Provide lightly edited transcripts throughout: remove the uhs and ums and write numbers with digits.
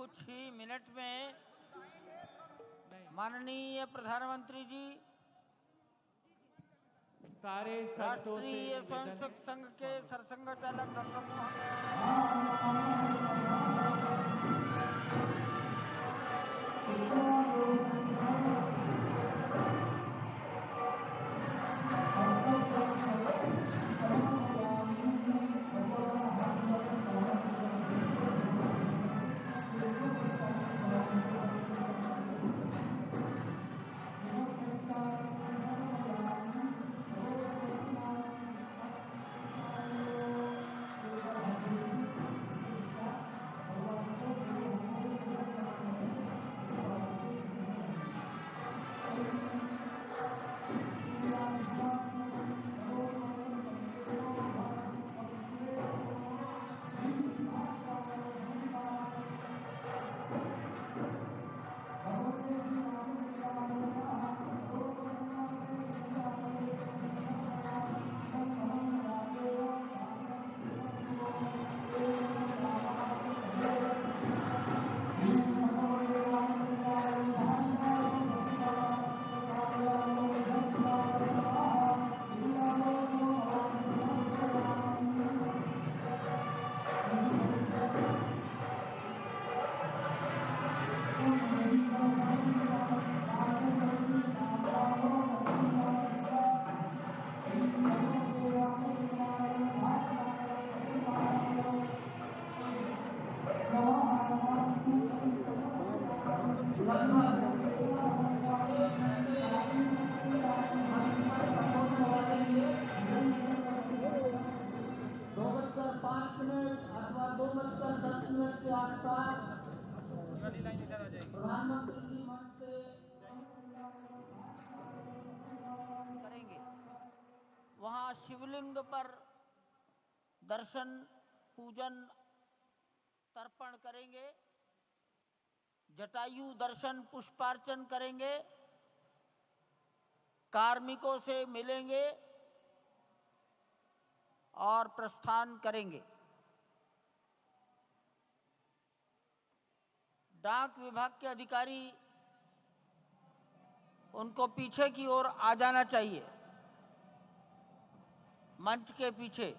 कुछ ही मिनट में माननीय प्रधानमंत्री जी सारे राष्ट्रीय स्वयंसेवक संघ के सरसंघ चालक डॉक्टर मोहन करेंगे। वहां शिवलिंग पर दर्शन पूजन तर्पण करेंगे, जटायु दर्शन पुष्पार्चन करेंगे, कार्मिकों से मिलेंगे और प्रस्थान करेंगे। डाक विभाग के अधिकारी उनको पीछे की ओर आ जाना चाहिए, मंच के पीछे।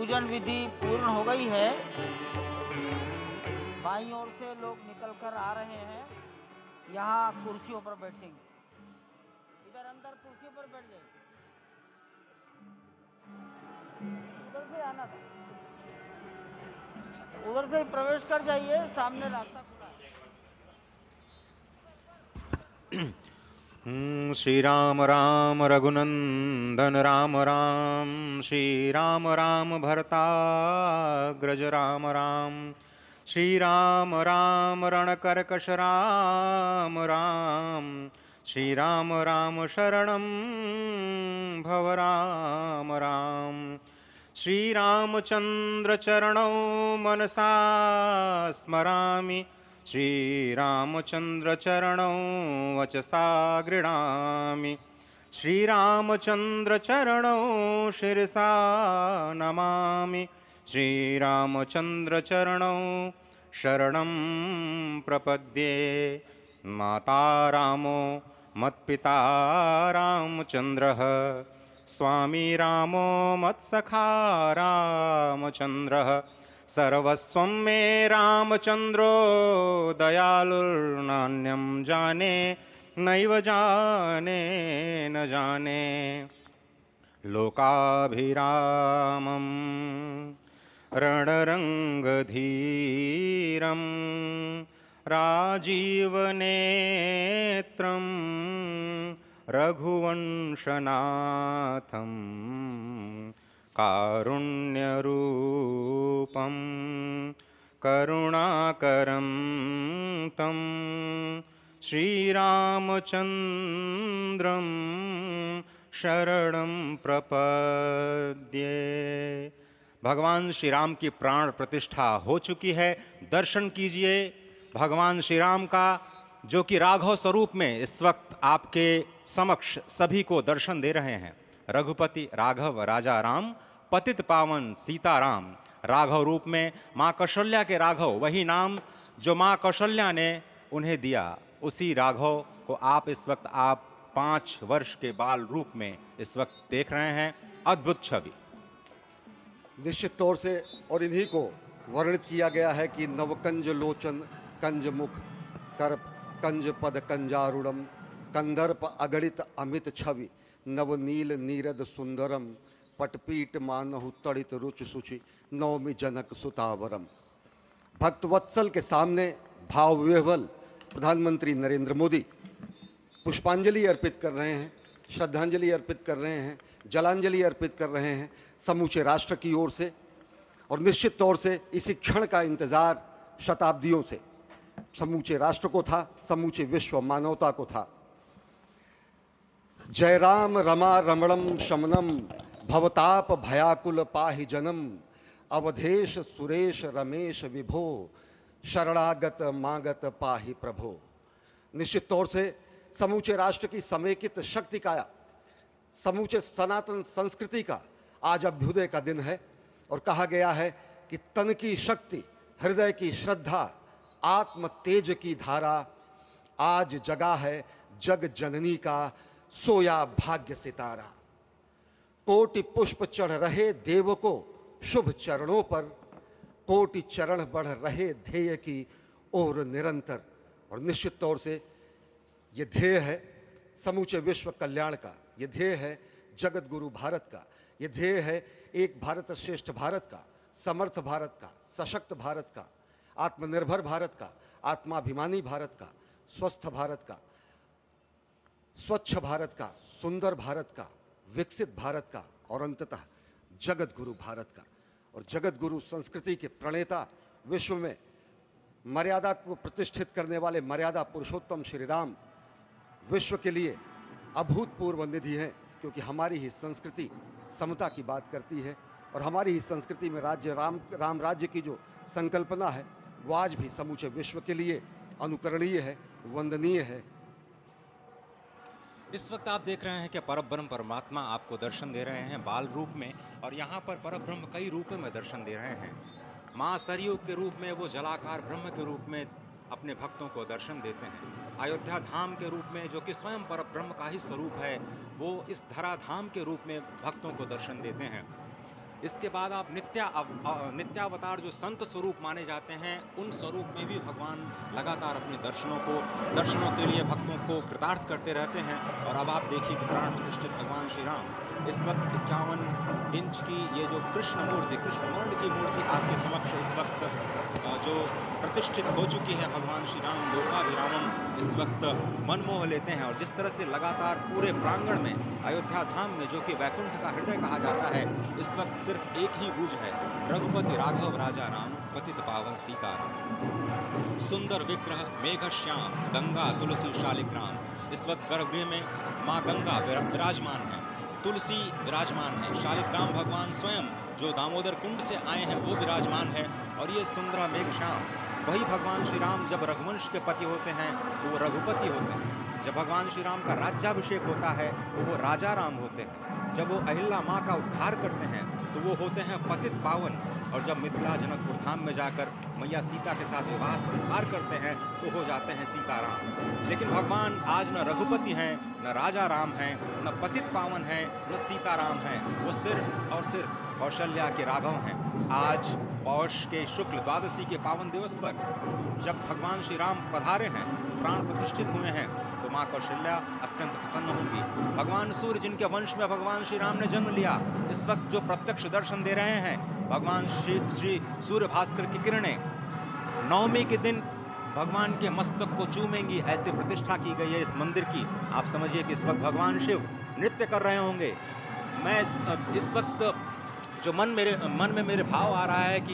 पूजन विधि पूर्ण हो गई है। बाईं ओर से लोग निकल कर आ रहे हैं, यहाँ कुर्सियों पर बैठेंगे। इधर अंदर कुर्सियों पर बैठ जाएंगे। उधर से आना था, उधर से ही प्रवेश कर जाइए, सामने रास्ता खुला है। श्री राम राम रघुनंदन राम राम, श्री राम राम भरताग्रज राम राम, श्री राम राम रणकर्कश राम राम, श्री राम राम शरणं भव राम राम, श्री रामचंद्र चरणौ मनसा स्मरामि, श्रीरामचंद्र चरणौ वचसा गृह्णामि, श्रीरामचंद्र चरणौ शिरसा नमामि, श्रीरामचंद्र चरणौ शरणं प्रपद्ये। माता रामो मत्पिता रामचंद्रः, स्वामी रामो मत्सखा रामचंद्रः, सर्वस्वं मे रामचंद्रो दयालुर्नान्यं जाने नैव जाने न जाने। लोकाभिरामं रणरङ्गधीरं राजीवनेत्रं रघुवंशनाथं, कारुण्यरूपं करुणाकरं तं श्रीरामचन्द्रं शरणं प्रपद्ये। भगवान श्री राम की प्राण प्रतिष्ठा हो चुकी है। दर्शन कीजिए भगवान श्री राम का, जो कि राघव स्वरूप में इस वक्त आपके समक्ष सभी को दर्शन दे रहे हैं। रघुपति राघव राजा राम, पतित पावन सीताराम। राघव रूप में माँ कौशल्या के राघव, वही नाम जो माँ कौशल्या ने उन्हें दिया, उसी राघव को आप इस वक्त 5 वर्ष के बाल रूप में इस वक्त देख रहे हैं। अद्भुत छवि। निश्चित तौर से, और इन्हीं को वर्णित किया गया है कि नवकंज लोचन कंज मुख कर कंज पद कंजारुणम, कंदर्प अगणित अमित छवि नवनील नीरद सुंदरम, पटपीट मानहु तड़ित रुचि सुचि नवमी जनक सुतावरम। भक्तवत्सल के सामने भाव विह्वल प्रधानमंत्री नरेंद्र मोदी पुष्पांजलि अर्पित कर रहे हैं, श्रद्धांजलि अर्पित कर रहे हैं, जलांजलि अर्पित कर रहे हैं समूचे राष्ट्र की ओर से। और निश्चित तौर से इसी क्षण का इंतजार शताब्दियों से समूचे राष्ट्र को था, समूचे विश्व मानवता को था। जय राम रमा रमणम शमनम, भवताप भयाकुल पाहि जनम, अवधेश सुरेश रमेश विभो, शरणागत मागत पाहि प्रभो। निश्चित तौर से समूचे राष्ट्र की समेकित शक्ति का, समूचे सनातन संस्कृति का आज अभ्युदय का दिन है। और कहा गया है कि तन की शक्ति, हृदय की श्रद्धा, आत्म तेज की धारा आज जगा है जग जननी का सोया भाग्य सितारा। कोटि पुष्प चढ़ रहे देव को शुभ चरणों पर, कोटि चरण बढ़ रहे ध्येय की ओर निरंतर। और निश्चित तौर से ये ध्येय है समूचे विश्व कल्याण का, ये ध्येय है जगत गुरु भारत का, ये ध्येय है एक भारत श्रेष्ठ भारत का, समर्थ भारत का, सशक्त भारत का, आत्मनिर्भर भारत का, आत्माभिमानी भारत का, स्वस्थ भारत का, स्वच्छ भारत का, सुंदर भारत का, विकसित भारत का, और अंततः जगत गुरु भारत का। और जगत गुरु संस्कृति के प्रणेता, विश्व में मर्यादा को प्रतिष्ठित करने वाले मर्यादा पुरुषोत्तम श्री राम विश्व के लिए अभूतपूर्व निधि हैं, क्योंकि हमारी ही संस्कृति समता की बात करती है। और हमारी ही संस्कृति में राज्य राम राज्य की जो संकल्पना है वो आज भी समूचे विश्व के लिए अनुकरणीय है, वंदनीय है। इस वक्त आप देख रहे हैं कि परब्रह्म परमात्मा आपको दर्शन दे रहे हैं बाल रूप में, और यहाँ पर परब्रह्म कई रूपों में दर्शन दे रहे हैं। माँ सरयू के रूप में वो जलाकार ब्रह्म के रूप में अपने भक्तों को दर्शन देते हैं। अयोध्या धाम के रूप में, जो कि स्वयं परब्रह्म का ही स्वरूप है, वो इस धरा धाम के रूप में भक्तों को दर्शन देते हैं। इसके बाद आप नित्यावतार जो संत स्वरूप माने जाते हैं, उन स्वरूप में भी भगवान लगातार अपने दर्शनों के लिए भक्तों को कृतार्थ करते रहते हैं। और अब आप देखिए कि प्राण प्रतिष्ठित भगवान श्री राम इस वक्त 51 इंच की ये जो कृष्ण वर्ण की मूर्ति आपके समक्ष इस वक्त जो प्रतिष्ठित हो चुकी है, भगवान श्री राम लोकाभिरामम इस वक्त मनमोह लेते हैं। और जिस तरह से लगातार पूरे प्रांगण में अयोध्या धाम में, जो कि वैकुंठ का हृदय कहा जाता है, इस वक्त सिर्फ एक ही गूंज है, रघुपति राघव राजा राम पतित पावन सीताराम। सुंदर विग्रह मेघ श्याम गंगा तुलसी शालिग्राम। इस वक्त गर्भगृह में माँ गंगा विराजमान है, तुलसी विराजमान है, शालिग्राम भगवान स्वयं जो दामोदर कुंड से आए हैं वो विराजमान है। और ये सुंदर मेघश्याम वही भगवान श्री राम जब रघुवंश के पति होते हैं तो वो रघुपति होते हैं, जब भगवान श्री राम का राज्याभिषेक होता है तो वो राजा राम होते हैं, जब वो अहिल्या माँ का उद्धार करते हैं तो वो होते हैं पतित पावन, और जब मिथिला जनकपुर धाम में जाकर मैया सीता के साथ विवाह संस्कार करते हैं तो हो जाते हैं सीताराम। लेकिन भगवान आज न रघुपति हैं, न राजा राम हैं, न पतित पावन हैं, न सीताराम हैं, वो सिर्फ और सिर्फ कौशल्या के राघव हैं। आज पौष के शुक्ल द्वादशी के पावन दिवस पर जब भगवान श्री राम पधारे हैं, प्राण प्रतिष्ठित हुए हैं, तो माँ कौशल्या अत्यंत प्रसन्न होंगी। भगवान सूर्य जिनके वंश में भगवान श्री राम ने जन्म लिया, इस वक्त जो प्रत्यक्ष दर्शन दे रहे हैं, भगवान श्री सूर्य भास्कर की किरणें नवमी के दिन भगवान के मस्तक को चूमेंगी, ऐसी प्रतिष्ठा की गई है इस मंदिर की। आप समझिए कि इस वक्त भगवान शिव नृत्य कर रहे होंगे। मैं इस वक्त जो मन में मेरे भाव आ रहा है कि